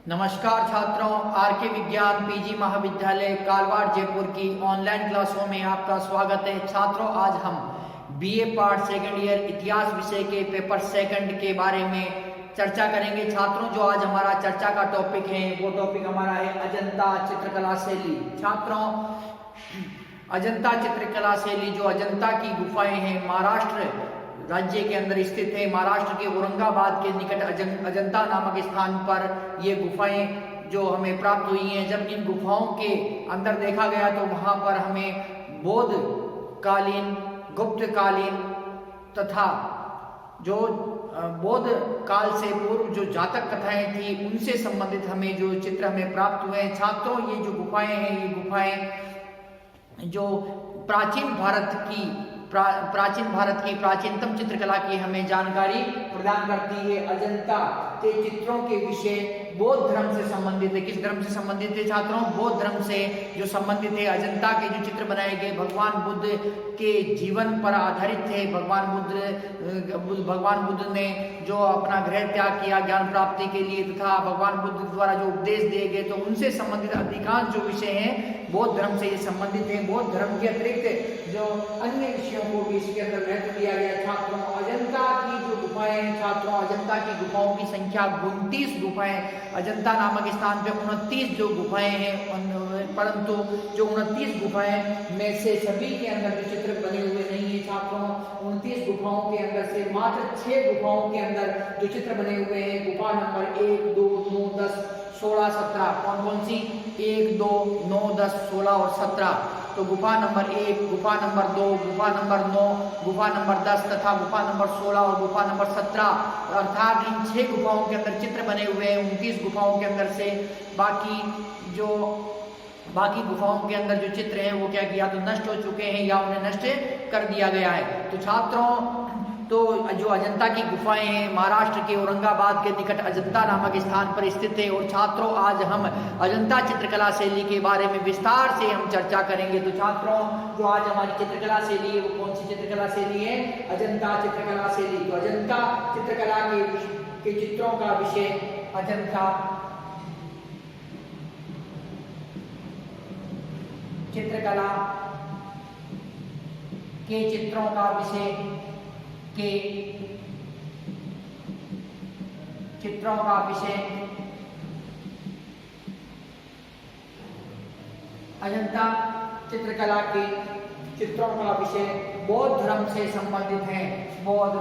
नमस्कार छात्रों, आरके विज्ञान पीजी महाविद्यालय कालवाड़ जयपुर की ऑनलाइन क्लासों में आपका स्वागत है। छात्रों, आज हम बीए पार्ट सेकंड ईयर इतिहास विषय के पेपर सेकंड के बारे में चर्चा करेंगे। छात्रों, जो आज हमारा चर्चा का टॉपिक है वो टॉपिक हमारा है अजंता चित्रकला शैली। छात्रों, अजंता चित्रकला शैली, जो अजंता की गुफाएं हैं, महाराष्ट्र राज्य के अंदर स्थित है। महाराष्ट्र के औरंगाबाद के निकट अजंता नामक स्थान पर ये गुफाएं जो हमें प्राप्त हुई हैं। जब इन गुफाओं के अंदर देखा गया तो वहां पर हमें बौद्ध कालीन, गुप्त कालीन तथा जो बौद्ध काल से पूर्व जो जातक कथाएं थी उनसे संबंधित हमें जो चित्र हमें प्राप्त हुए हैं। छात्रों, ये जो गुफाएं हैं, ये गुफाएं जो प्राचीन भारत की प्राचीनतम चित्रकला की हमें जानकारी प्रदान करती है। अजंता के चित्रों के विषय बौद्ध धर्म से संबंधित है। किस धर्म से संबंधित है छात्रों? बौद्ध धर्म से जो संबंधित है। अजंता के जो चित्र बनाए गए भगवान बुद्ध के जीवन पर आधारित थे। भगवान बुद्ध ने जो अपना गृह त्याग किया ज्ञान प्राप्ति के लिए तथा भगवान बुद्ध द्वारा जो उपदेश दिए गए तो उनसे संबंधित अधिकांश जो विषय हैं बौद्ध धर्म से ये संबंधित है। बौद्ध धर्म के अतिरिक्त जो अन्य विषयों को भी इसके अंदर महत्व दिया गया। छात्रों, अजंता की जो गुफाएं हैं, छात्रों अजंता की गुफाओं की संख्या 29 गुफाएं, अजंता नामक स्थान पे 29 जो गुफाएं हैं, परंतु जो 29 गुफाएं में से सभी के अंदर जो चित्र बने हुए नहीं है। छात्रों, 29 गुफाओं के अंदर से मात्र 6 गुफाओं के अंदर जो चित्र बने हुए हैं, गुफा नंबर 1, 2, 9, 10, 16, 17, कौन कौन सी? 1, 2, 9, 10, 16 और 17। तो गुफा नंबर 1, गुफा नंबर 2, गुफा नंबर 9, गुफा नंबर 10 तथा गुफा नंबर 16 और गुफा नंबर 17, अर्थात इन 6 गुफाओं के अंदर चित्र बने हुए हैं। 29 गुफाओं के अंदर से बाकी गुफाओं के अंदर जो चित्र हैं वो क्या किया तो नष्ट हो चुके हैं या उन्हें नष्ट कर दिया गया है। तो छात्रों, तो जो अजंता की गुफाएं हैं महाराष्ट्र के औरंगाबाद के निकट अजंता नामक स्थान पर स्थित है। और छात्रों, आज हम अजंता चित्रकला शैली के बारे में विस्तार से हम चर्चा करेंगे। तो छात्रों, जो आज हमारी चित्रकला शैली है वो कौन सी चित्रकला शैली है? अजंता चित्रकला शैली। तो अजंता चित्रकला के चित्रों का विषय अजंता चित्रकला के चित्रों का विषय अजंता चित्रकला के चित्रों का विषय बौद्ध धर्म से संबंधित है। बौद्ध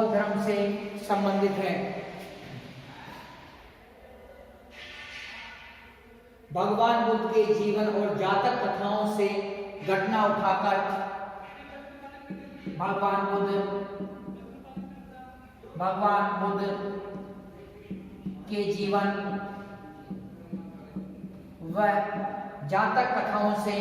धर्म से संबंधित है। भगवान बुद्ध के जीवन और जातक कथाओं से घटना उठाकर भगवान बुद्ध के जीवन व जातक कथाओं से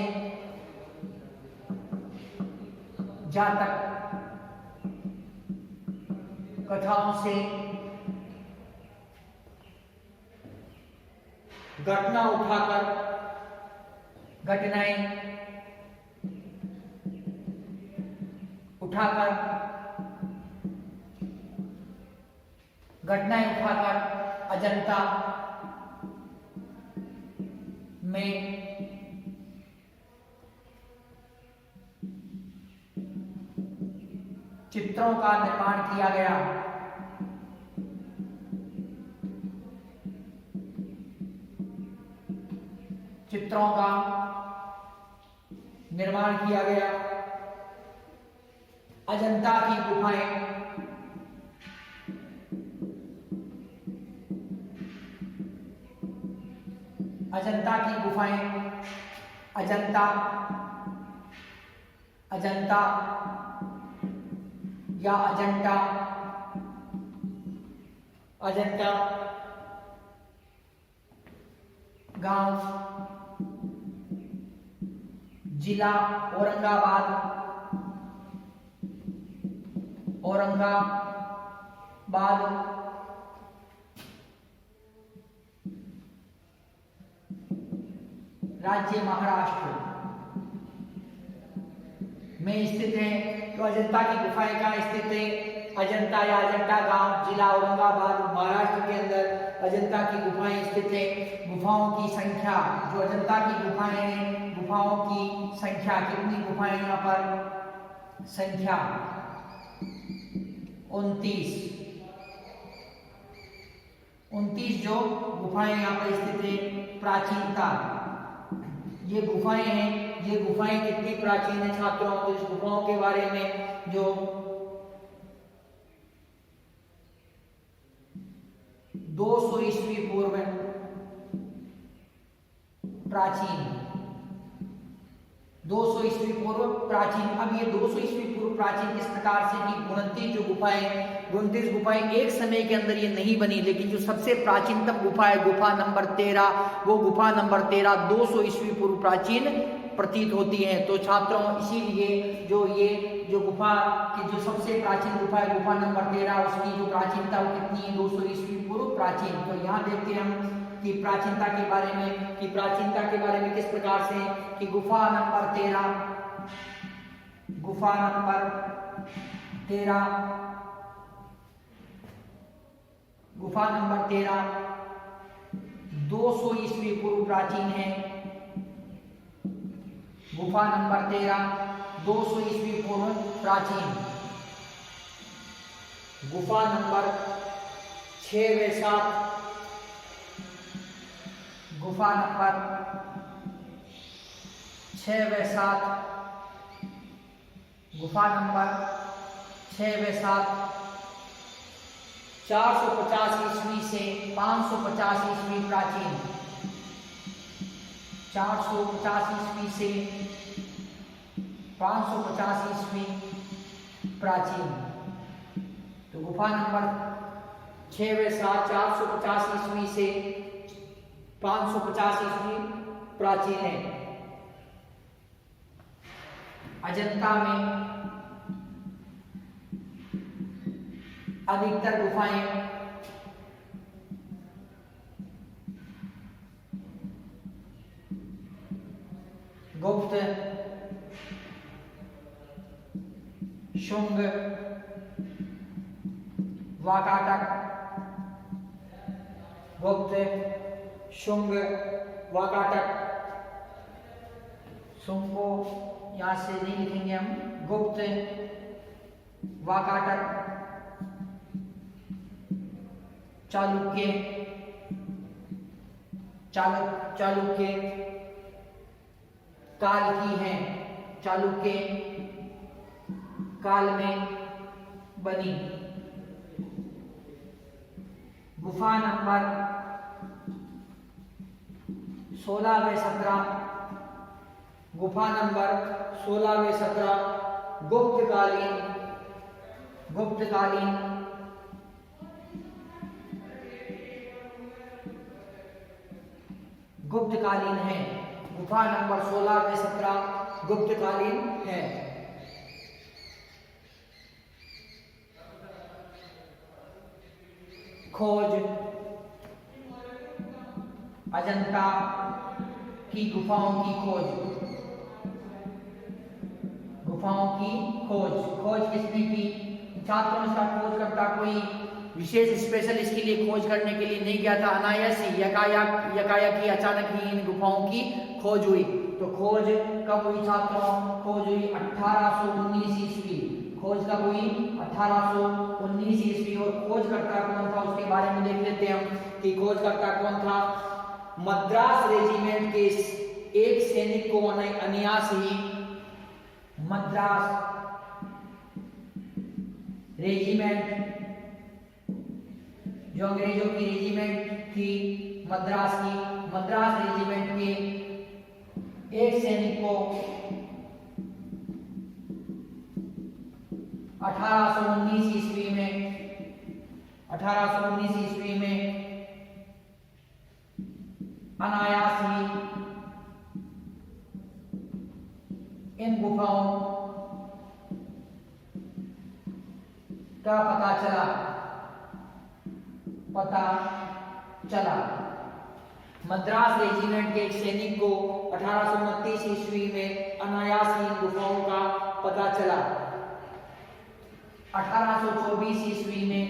घटनाएं उठाकर अजंता में चित्रों का निर्माण किया गया। अजंता की गुफाएं अजंता या अजंता गांव, जिला औरंगाबाद राज्य महाराष्ट्र में स्थित है। तो अजंता की गुफाएं कहाँ स्थित है? अजंता या अजंता गांव, जिला औरंगाबाद, महाराष्ट्र के अंदर अजंता की गुफाएं स्थित है। गुफाओं की संख्या, जो अजंता की गुफाएं हैं, गुफाओं की संख्या कितनी गुफाएं यहाँ पर? संख्या 29 जो गुफाएं यहाँ पर स्थित है। प्राचीनता, ये गुफाएं हैं, ये गुफाएं कितनी प्राचीन है छात्रों? तो इस गुफाओं के बारे में जो 200 ईस्वी पूर्व प्राचीन, 200 ईस्वी पूर्व प्राचीन। अब ये 200 ईस्वी पूर्व प्राचीन किस प्रकार से कि 29 गुफाएं एक समय के अंदर ये नहीं बनी, लेकिन जो सबसे प्राचीनतम गुफा है, गुफा नंबर 13, वो गुफा नंबर 13 200 ईस्वी पूर्व प्राचीन प्रतीत होती है। तो छात्रों इसीलिए जो गुफा की जो सबसे प्राचीन गुफा है, गुफा नंबर 13, उसकी जो प्राचीनता वो कितनी है? 200 ईस्वी पूर्व प्राचीन। तो यहाँ देखते हैं हम कि प्राचीनता के बारे में किस प्रकार से कि गुफा नंबर 13 200 ईस्वी पूर्व प्राचीन है। गुफा नंबर 13 200 ईस्वी पूर्व प्राचीन। गुफा नंबर 6 व 7, गुफा नंबर 6 व 7, गुफा नंबर 6 व 7 450 ईस्वी से 550 ईस्वी प्राचीन। 450 ईस्वी से 550 ईस्वी प्राचीन। तो गुफा नंबर 6 व 7 450 ईस्वी से 550 ईस्वी प्राचीन है। अजंता में अधिकतर गुफाएं गुप्त, शुंग, वाकाटक, गुप्त, शुंग, वाकाटक। शुंग को यहां से नहीं लिखेंगे हम, गुप्त, वाकाटक, चालुक्य, काल की हैं, चालुक्य काल में बनी। गुफा नंबर 16 व 17, गुफा नंबर 16 व 17 गुप्तकालीन है। गुफा नंबर 16 व 17 गुप्तकालीन है। खोज, अजंता की गुफाओं की खोज, खोज किसने की? छात्रों का खोजकर्ता कोई विशेष स्पेशल इसके लिए खोज करने के लिए नहीं गया था, अनायास ही यकायक ही अचानक ही इन गुफाओं की खोज हुई। तो खोज कब हुई छात्रों? खोज हुई 1819 ईस्वी। खोज कब हुई? 1819 ईस्वी। और खोजकर्ता कौन था उसके बारे में देख लेते हैं हम कि खोजकर्ता कौन था। मद्रास रेजिमेंट के एक सैनिक को अनायास ही मद्रास रेजिमेंट, जो अंग्रेजों की रेजिमेंट थी मद्रास रेजिमेंट के एक सैनिक को 1819 ईस्वी में अनायास ही इन गुफाओं का पता चला। मद्रास रेजिमेंट के एक सैनिक को 1829 ईस्वी में अनायास ही इन गुफाओं का पता चला। 1824 ईस्वी में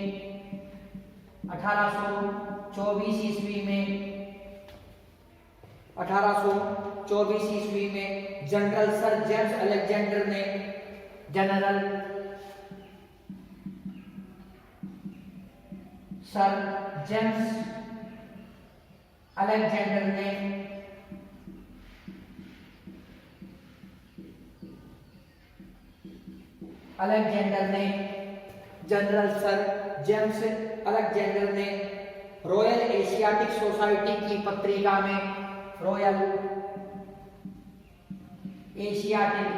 जनरल सर जेम्स अलेक्जेंडर ने जनरल सर जेम्स अलेक्जेंडर ने रॉयल एशियाटिक सोसाइटी की पत्रिका में रॉयल एशियाटिक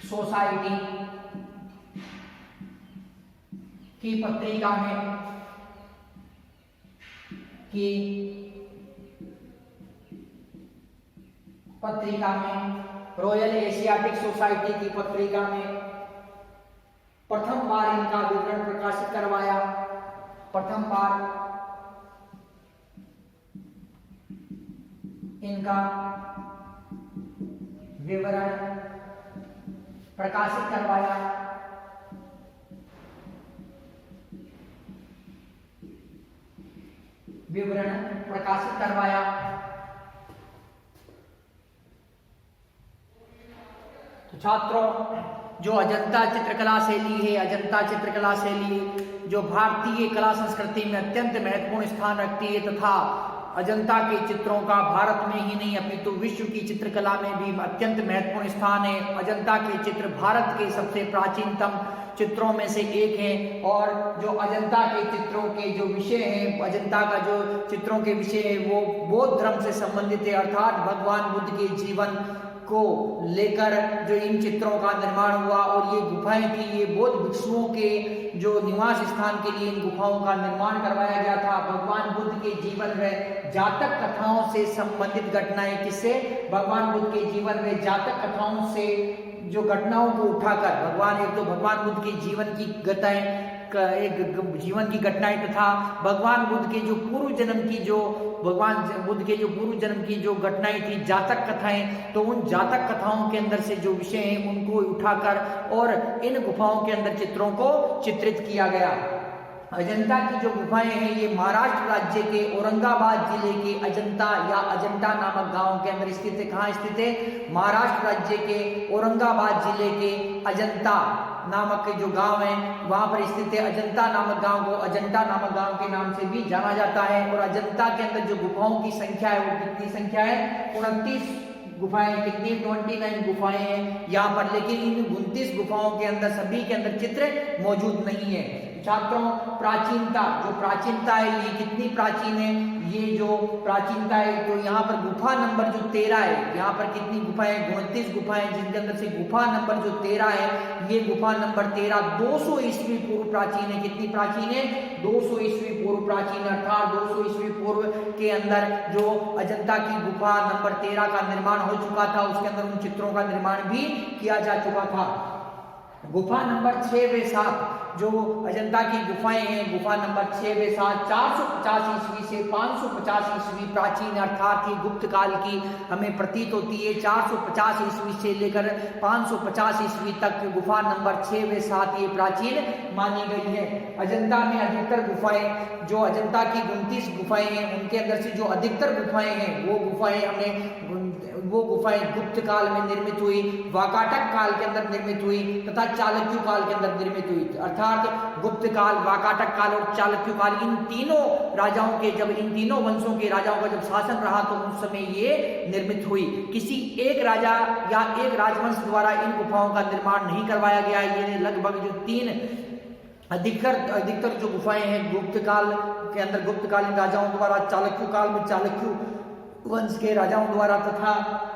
सोसाइटी की पत्रिका में रॉयल एशियाटिक सोसाइटी की पत्रिका में प्रथम बार इनका विवरण प्रकाशित करवाया। प्रथम बार इनका विवरण प्रकाशित करवाया। तो छात्रों, जो अजंता चित्रकला शैली है, अजंता चित्रकला शैली जो भारतीय कला संस्कृति में अत्यंत महत्वपूर्ण स्थान रखती है तथा अजंता के चित्रों का भारत में ही नहीं अपितु विश्व की चित्रकला में भी अत्यंत महत्वपूर्ण स्थान है। अजंता के चित्र भारत के सबसे प्राचीनतम चित्रों में से एक है और जो अजंता के चित्रों के जो विषय हैं, अजंता का जो चित्रों के विषय है वो बौद्ध धर्म से संबंधित है, अर्थात भगवान बुद्ध के जीवन को लेकर जो इन चित्रों का निर्माण हुआ। और ये गुफाएं थी, ये बौद्ध भिक्षुओं के जो निवास स्थान के लिए इन गुफाओं का निर्माण करवाया गया था। भगवान बुद्ध के जीवन में जातक कथाओं से संबंधित घटनाएं, किससे? भगवान बुद्ध के जीवन में जातक कथाओं से जो घटनाओं को उठाकर भगवान बुद्ध के जीवन की घटनाएं तथा भगवान बुद्ध के जो पूर्व जन्म की जो घटनाएं थी, जातक कथाएं, तो उन जातक कथाओं के अंदर से जो विषय हैं उनको उठाकर और इन गुफाओं के अंदर चित्रों को चित्रित किया गया। अजंता की जो गुफाएं हैं ये महाराष्ट्र राज्य के औरंगाबाद जिले के अजंता या अजंता नामक गांव के अंदर स्थित है। कहाँ स्थित है? महाराष्ट्र राज्य के औरंगाबाद जिले के अजंता नामक के जो गांव है वहां पर स्थित है। अजंता नामक गांव को अजंता नामक गांव के नाम से भी जाना जाता है। और अजंता के अंदर जो गुफाओं की संख्या है वो कितनी संख्या है? 29 गुफाएं। कितनी? 29 गुफाएं हैं यहाँ पर। लेकिन इन 29 गुफाओं के अंदर सभी के अंदर चित्र मौजूद नहीं है। छात्रों, प्राचीनता है ये कितनी प्राचीन है? ये जो प्राचीनता है तो यहाँ पर गुफा नंबर जो 13 है, यहाँ पर कितनी गुफाएं? 29 गुफाएं, जिनके अंदर से गुफा नंबर जो 13 है, ये गुफा नंबर 13 200 ईस्वी पूर्व प्राचीन है। कितनी प्राचीन है? 200 ईस्वी पूर्व प्राचीन, अर्थात 200 ईस्वी पूर्व के अंदर जो अजंता की गुफा नंबर 13 का निर्माण हो चुका था, उसके अंदर उन चित्रों का निर्माण भी किया जा चुका था। गुफा नंबर 6 व 7 जो अजंता की गुफाएं हैं, गुफा नंबर 6 व 7 450 ईस्वी से 550 ईस्वी प्राचीन, अर्थात ये गुप्त काल की हमें प्रतीत होती है। 450 ईस्वी से लेकर 550 ईस्वी तक गुफा नंबर 6 व 7 ये प्राचीन मानी गई है। अजंता में अधिकतर गुफाएं, जो अजंता की 29 गुफाएं हैं, उनके अंदर से जो अधिकतर गुफाएं हैं वो गुफाएं गुप्त काल में निर्मित हुई, वाकाटक काल के अंदर निर्मित हुई तथा चालुक्य काल के अंदर निर्मित हुई। अर्थात गुप्त काल, वाकाटक काल और चालुक्य काल, इन तीनों राजाओं के, जब इन तीनों वंशों के राजाओं का जब शासन रहा तो उस समय ये निर्मित हुई। किसी एक राजा या एक राजवंश द्वारा इन गुफाओं का निर्माण नहीं करवाया गया। ये लगभग जो 3 अधिकतर जो गुफाएं हैं गुप्त काल के अंदर गुप्तकालीन राजाओं द्वारा, चालुक्य काल में चालुक्य वंश के राजाओं द्वारा तथा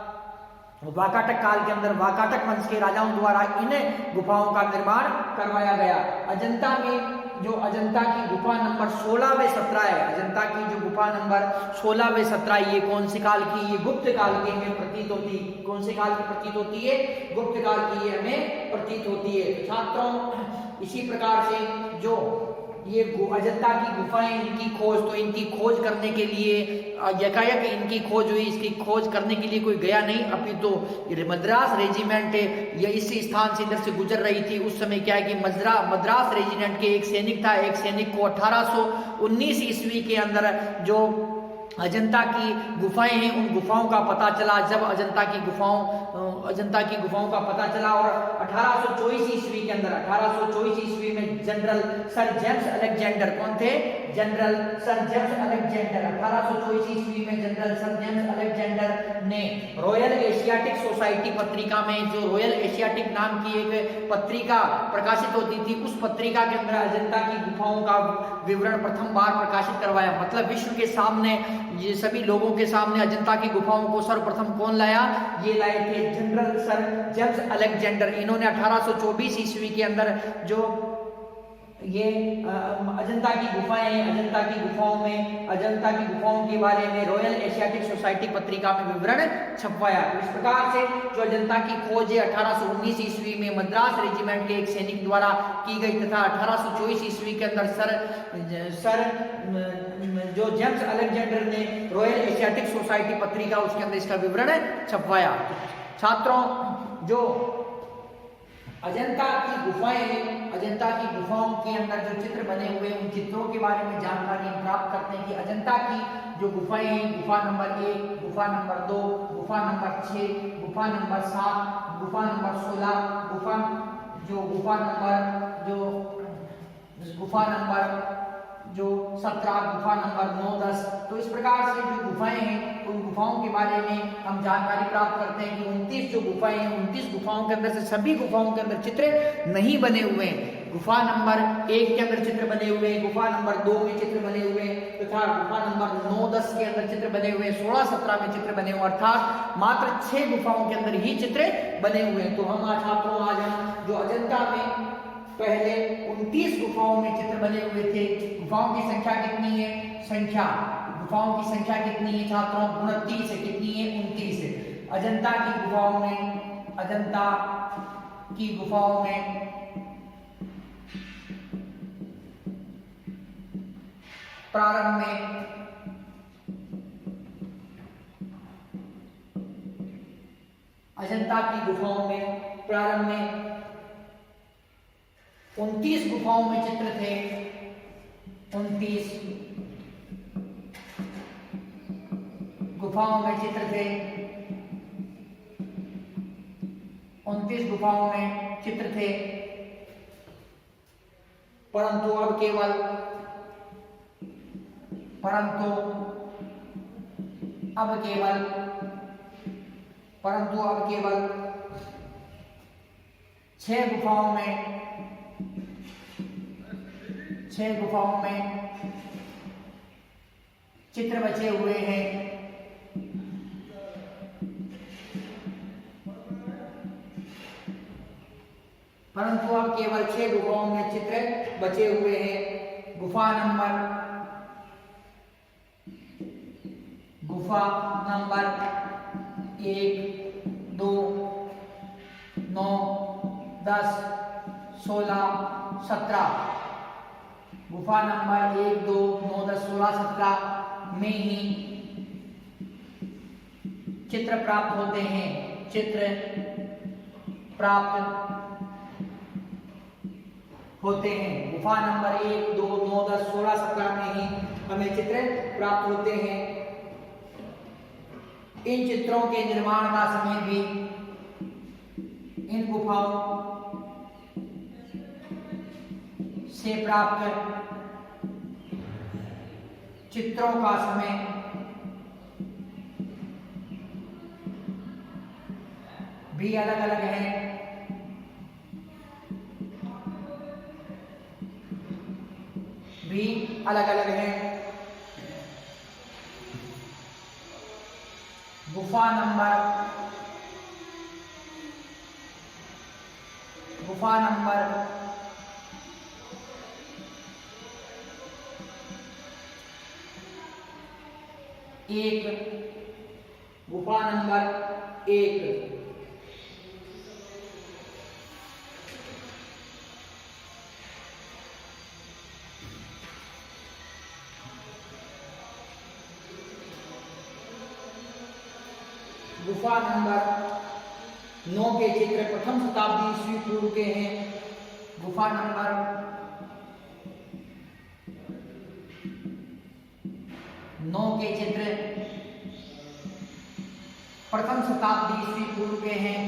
वाकाटक काल के अंदर वाकाटक वंश के राजाओं द्वारा इन गुफाओं का निर्माण करवाया गया। अजंता में जो अजंता की गुफा नंबर 16 व 17 है, अजंता की जो गुफा नंबर 16 व 17 ये कौन से काल की? ये गुप्त काल की हमें प्रतीत होती। कौन से काल की प्रतीत होती है? गुप्त काल की ये हमें प्रतीत होती है। छात्रों, इसी प्रकार से जो ये अजंता की गुफाएं, इनकी खोज, तो इनकी खोज करने के लिए यकायक इनकी खोज हुई। इसकी खोज करने के लिए कोई गया नहीं, अभी तो मद्रास रेजिमेंट ये इसी स्थान से इधर से गुजर रही थी। उस समय क्या है कि मद्रास रेजिमेंट के एक सैनिक था, एक सैनिक को 1819 ईस्वी के अंदर जो अजंता की गुफाएं हैं उन गुफाओं का पता चला। जब अजंता की गुफाओं का पता चला और 1824 ईस्वी के अंदर, 1824 ईस्वी में जनरल सर जेम्स अलेक्जेंडर, कौन थे? General sir James Alexander. 1824 ईस्वी में जनरल सर जेम्स अलेक्जेंडर ने रॉयल एशियाटिक सोसाइटी पत्रिका में, जो रॉयल एशियाटिक नाम की एक पत्रिका प्रकाशित होती थी, उस पत्रिका के अंदर अजंता की गुफाओं का विवरण प्रथम बार प्रकाशित करवाया। मतलब विश्व के सामने, ये सभी लोगों के सामने अजंता की गुफाओं को सर्वप्रथम कौन लाया? ये लाए थे जनरल सर जेम्स अलेक्जेंडर। इन्होंने 1824 ईस्वी के अंदर जो ये अजंता की गुफाओं के बारे में रॉयल एशियाटिक सोसाइटी पत्रिका में विवरण छपवाया। इस प्रकार से जो अजंता की खोज है 1819 ईस्वी में मद्रास रेजिमेंट के एक सैनिक द्वारा की गई तथा 1824 ईस्वी के अंदर सर जो जेम्स अलेक्जेंडर ने रॉयल एशियाटिक सोसाइटी पत्रिका, उसके अंदर इसका विवरण छपवाया। छात्रों, जो अजंता की गुफाओं के अंदर जो चित्र बने हुए हैं, उन चित्रों के बारे में जानकारी हम प्राप्त करते हैं कि अजंता की जो गुफाएं हैं, गुफा नंबर 1, गुफा नंबर 2, गुफा नंबर 6, गुफा नंबर 7, गुफा नंबर 16, गुफा नंबर जो 17, गुफा नंबर 9, 10। तो इस प्रकार से जो गुफाएं हैं उन गुफाओं के बारे में हम जानकारी प्राप्त करते हैं कि 29 जो गुफाएं हैं, 29 गुफाओं के अंदर से सभी गुफाओं के अंदर चित्र नहीं बने हुए हैं। गुफा नंबर 1 के अंदर चित्र बने हुए हैं, गुफा नंबर 2 में चित्र बने हुए हैं तथा गुफा नंबर 9, 10 के अंदर चित्र बने हुए हैं, 16, 17 में चित्र बने हुए, अर्थात मात्र 6 गुफाओं के अंदर ही चित्र बने हुए हैं। तो हम आज जो अजंता में पहले 29 गुफाओं में चित्र बने हुए थे, गुफाओं की संख्या कितनी है? गुफाओं की संख्या कितनी है छात्रों? 29 है। कितनी है? 29 है। अजंता की गुफाओं में प्रारंभ में अजंता की गुफाओं में प्रारंभ में 29 गुफाओं में चित्र थे। 29 गुफाओं में चित्र थे। 29 गुफाओं में चित्र थे, परंतु अब केवल 6 गुफाओं में चित्र बचे हुए हैं। परंतु अब केवल 6 गुफाओं में चित्र बचे हुए हैं। गुफा नंबर 1, 2, 9, 10, 16, 17। गुफा नंबर 1, 2, 9, 10, 16, 17 में ही चित्र प्राप्त होते हैं। गुफा नंबर 1, 2, 9, 10, 16, 17 में ही हमें चित्र प्राप्त होते हैं। इन चित्रों के निर्माण का समय भी इन गुफाओं से प्राप्त चित्रों का समय भी अलग अलग है। गुफा नंबर 1, गुफा नंबर 1 1 गुफा नंबर 9 के चित्र प्रथम शताब्दी ईस्वी पूर्व के हैं। गुफा नंबर 9 के चित्र प्रथम शताब्दी ईस्वी पूर्व के हैं।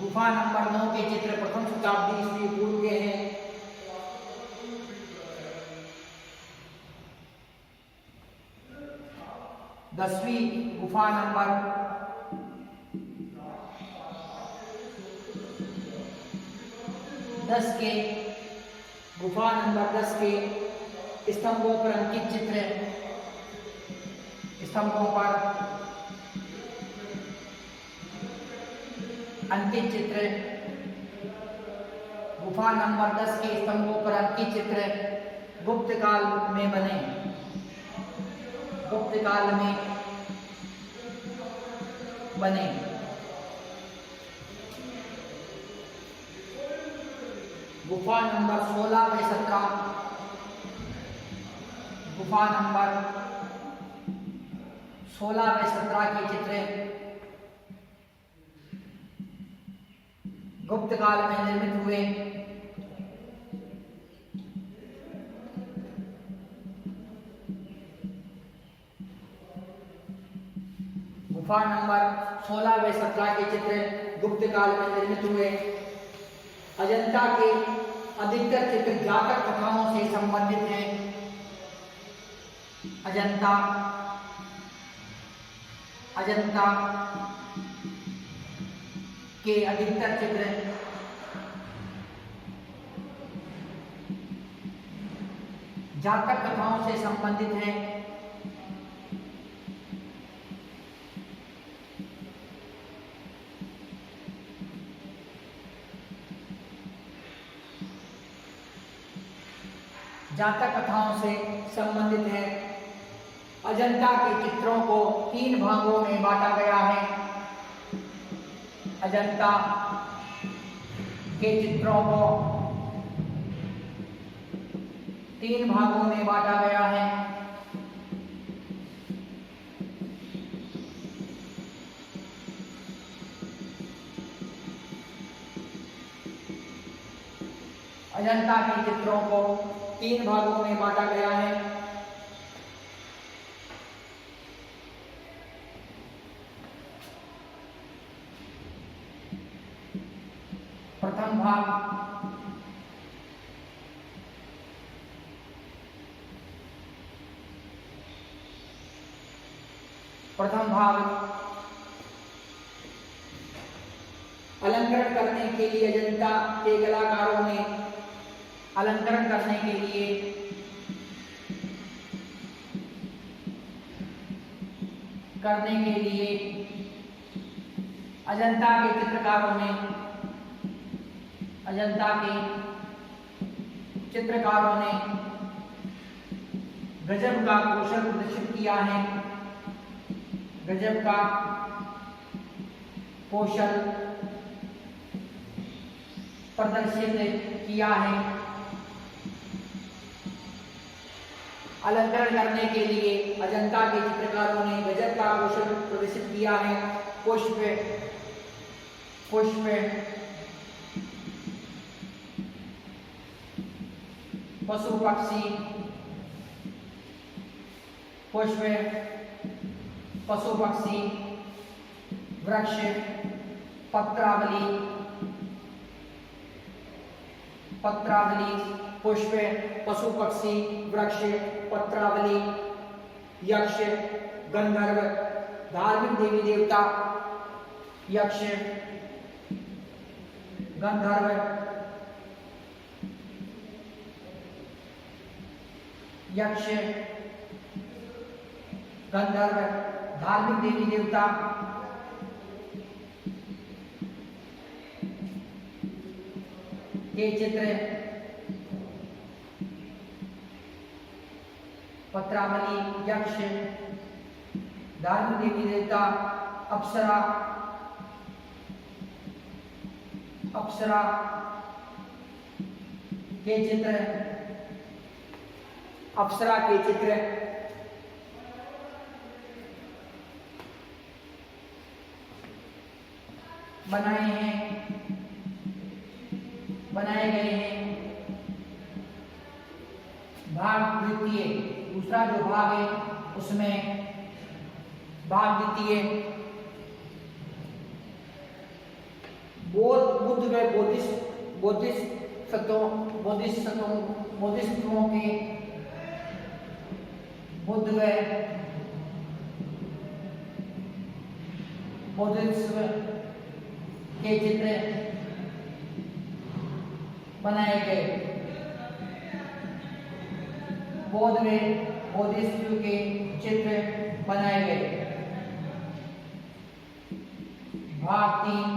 गुफा नंबर 9 के चित्र प्रथम शताब्दी ईस्वी पूर्व के हैं। 10वीं गुफा नंबर 10 के गुफा नंबर 10 के स्तंभों पर अंकित चित्र, स्तंभों पर अंकित चित्र, गुफा नंबर 10 के स्तंभों पर अंकित चित्र गुप्त काल में बने, गुप्त काल में बने। गुफा नंबर 16 व 17, गुफा नंबर 16 व 17 के चित्र गुप्त काल में निर्मित हुए। गुफा नंबर 16 व 17 के चित्र गुप्त काल में निर्मित हुए। अजंता के अधिकतर चित्र जातक कथाओं से संबंधित हैं। अजंता के अधिकतर चित्र जातक कथाओं से संबंधित हैं। जातक कथाओं से संबंधित है। अजंता के चित्रों को 3 भागों में बांटा गया है। अजंता के चित्रों को 3 भागों में बांटा गया है। अजंता के चित्रों को 3 भागों में बांटा गया है। प्रथम भाग अलंकरण करने के लिए अजंता के कलाकारों ने अलंकरण करने के लिए अजंता के चित्रकारों ने गजब का कौशल प्रदर्शित किया है। गजब का कौशल प्रदर्शित किया है। अलंकरण करने के लिए अजंता के चित्रकारों ने गजब का कौशल प्रदर्शित किया है। पुष्प पशु पक्षी, पुष्प पशु पक्षी, वृक्ष, पत्रावली, पुष्प पशु पक्षी, वृक्ष, पत्रावली, यक्ष, गंधर्व, धार्मिक देवी देवता, यक्ष, गंधर्व, धार्मिक देवी देवता, के चित्र पत्रावली, यक्ष, धार्मिक देवी देवता, अप्सरा, के चित्र, अप्सरा के चित्र बनाए गए हैं। भाग द्वितीय, दूसरा जो भाग है उसमें भाग द्वितीय बुद्ध व बोधिसत्वों के बुद्ध व बोधिसत्व के चित्र बनाए गए। बौद्ध में बोधिसत्व के चित्र बनाए गए। भाग 3,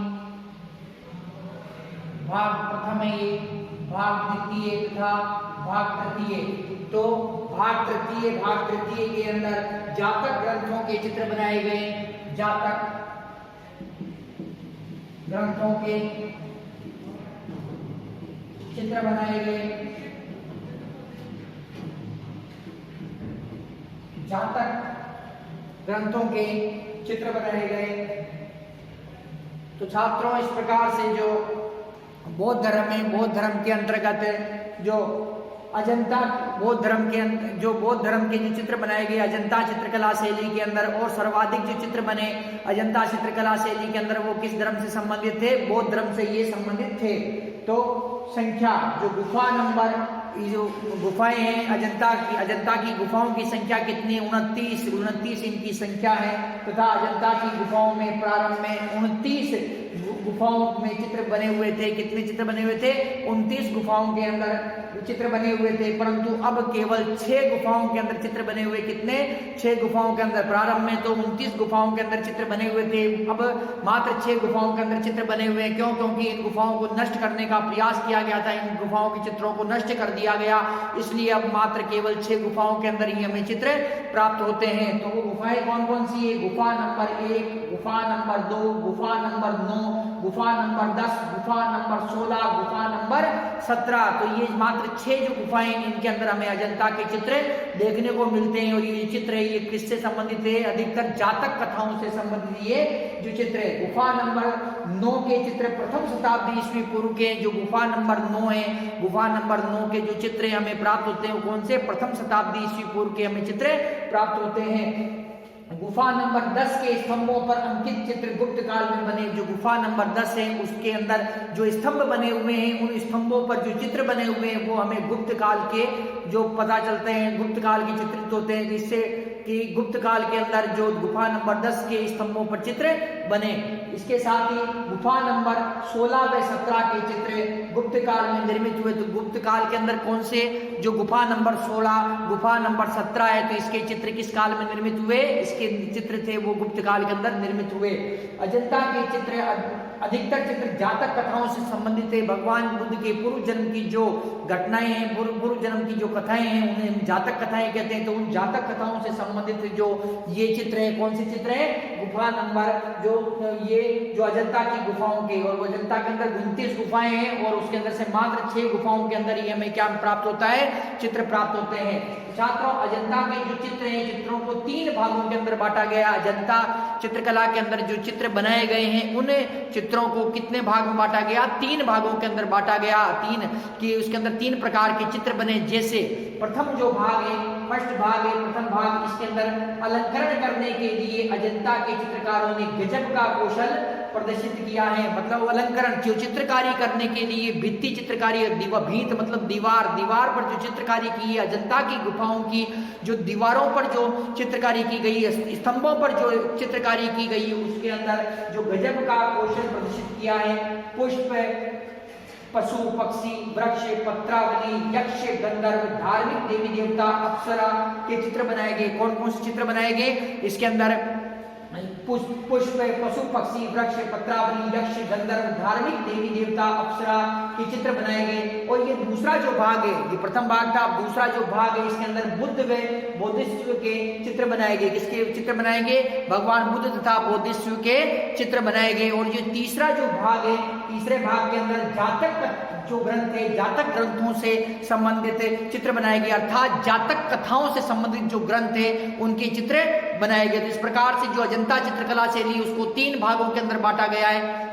भाग प्रथम ये, भाग द्वितीय तथा भाग तृतीय। तो भाग तृतीय के अंदर जातक ग्रंथों के चित्र बनाए गए। जातक ग्रंथों के चित्र बनाए गए। जातक ग्रंथों के चित्र बनाए गए। तो छात्रों, इस प्रकार से जो बौद्ध धर्म है, बौद्ध धर्म के अंतर्गत जो अजंता बौद्ध धर्म के जो चित्र बनाए गए अजंता चित्रकला शैली के अंदर, और सर्वाधिक जो चित्र बने अजंता चित्रकला शैली के अंदर वो किस धर्म से संबंधित थे? बौद्ध धर्म से ये संबंधित थे। तो संख्या, जो गुफा नंबर, जो गुफाएं हैं अजंता की गुफाओं की संख्या कितनी? 29 इनकी संख्या है। तथा अजंता की गुफाओं में प्रारंभ में 29 गुफाओं में चित्र बने हुए थे। कितने चित्र बने हुए थे? 29 गुफाओं के अंदर चित्र बने हुए थे। परंतु अब केवल 6 गुफाओं के अंदर चित्र बने हुए। कितने? 6 गुफाओं के अंदर। प्रारंभ में तो 29 गुफाओं के अंदर चित्र बने हुए थे, अब मात्र 6 गुफाओं के अंदर चित्र बने हुए हैं। क्यों? क्योंकि इन गुफाओं को नष्ट करने का प्रयास किया गया था, इन गुफाओं के चित्रों को नष्ट कर दिया गया, इसलिए अब मात्र केवल 6 गुफाओं के अंदर ही हमें चित्र प्राप्त होते हैं। तो वो गुफाएं कौन कौन सी है? गुफा नंबर 1, गुफा नंबर 2, गुफा नंबर 9, गुफा नंबर 10, गुफा नंबर 16, गुफा नंबर 17। तो ये मात्र 6 जो गुफाएं, इनके अंदर हमें अजंता के चित्र देखने को मिलते हैं। और ये चित्र है, ये किससे संबंधित है? अधिकतर जातक कथाओं से संबंधित ये जो चित्र है। गुफा नंबर 9 के चित्र प्रथम शताब्दी ईस्वी पूर्व के, जो गुफा नंबर 9 है, गुफा नंबर 9 के जो चित्र हमें प्राप्त होते हैं वो कौन से? प्रथम शताब्दी ईस्वी पूर्व के हमें चित्र प्राप्त होते हैं। गुफा नंबर 10 के स्तंभों पर अंकित चित्र गुप्त काल में बने। जो गुफा नंबर 10 है उसके अंदर जो स्तंभ बने हुए हैं, उन स्तंभों पर जो चित्र बने हुए हैं वो हमें गुप्त काल के जो पता चलते हैं, गुप्त काल के चित्रित होते हैं, जिससे कि गुप्त काल के अंदर जो गुफा नंबर 10 के स्तंभों पर चित्र बने। इसके साथ ही गुफा नंबर 16 व 17 के चित्र गुप्त काल में निर्मित हुए। तो गुप्त काल के अंदर कौन से? जो गुफा नंबर 16, गुफा नंबर 17 है, तो इसके चित्र किस काल में निर्मित हुए? इसके चित्र थे वो गुप्त काल के अंदर निर्मित हुए। अजंता के चित्र, अधिकतर चित्र जातक कथाओं से संबंधित है। भगवान बुद्ध के पूर्व जन्म की जो घटनाएं हैं, पूर्व जन्म की जो कथाएं हैं, उन्हें जातक कथाएं कहते हैं। तो उन जातक कथाओं से संबंधित जो ये चित्र है, कौन से चित्र है? गुफा नंबर जो अजंता की गुफाओं के, और अजंता के अंदर 29 गुफाएं हैं और उसके अंदर से मात्र 6 गुफाओं के अंदर ही हमें क्या प्राप्त होता है? चित्र प्राप्त होते हैं। छात्रों, अजंता के जो चित्र हैं, चित्रों को 3 भागों के अंदर बांटा गया। अजंता चित्रकला के अंदर जो चित्र बनाए गए हैं उन चित्रों को कितने भाग में बांटा गया? 3 भागों के अंदर बांटा गया। उसके अंदर 3 प्रकार के चित्र बने। जैसे प्रथम जो भाग है, फर्स्ट भाग है, प्रथम भाग, इसके अंदर अलंकरण करने के लिए अजंता के चित्रकारों ने गजब का कौशल प्रदर्शित किया है। मतलब अलंकरण, जो चित्रकारी करने के लिए भित्ति चित्रकारी, भीत मतलब दीवार पर जो चित्रकारी की है, अजंता की गुफाओं की जो दीवारों पर जो चित्रकारी की गई है, स्तंभों पर जो चित्रकारी की गई है, उसके अंदर जो गजब का कौशल प्रदर्शित किया है। पुष्प, पशु, पक्षी, वृक्ष, पत्रावली, यक्ष, गंधर्व, धार्मिक देवी देवता, अप्सरा के चित्र बनाए गए। कौन कौन से चित्र बनाए गए? इसके अंदर पुष्प, पशु, पक्षी, वृक्ष, पत्रावली, यक्ष, गंधर्व, धार्मिक देवी देवता, अप्सरा के चित्र बनाए गए। और ये दूसरा जो भाग है, ये प्रथम भाग था, दूसरा जो भाग है इसके अंदर बुद्ध व बोधिसत्व के चित्र बनाए गए। किसके चित्र बनाए गए? भगवान बुद्ध तथा बोधिसत्व के चित्र बनाए गए। और ये तीसरा जो भाग है तीसरे भाग के अंदर जातक जो ग्रंथ है, जातक ग्रंथों से संबंधित चित्र बनाए गए, अर्थात जातक कथाओं से संबंधित जो ग्रंथ है उनके चित्र बनाए गए। तो इस प्रकार से जो अजंता चित्रकला शैली उसको 3 भागों के अंदर बांटा गया है।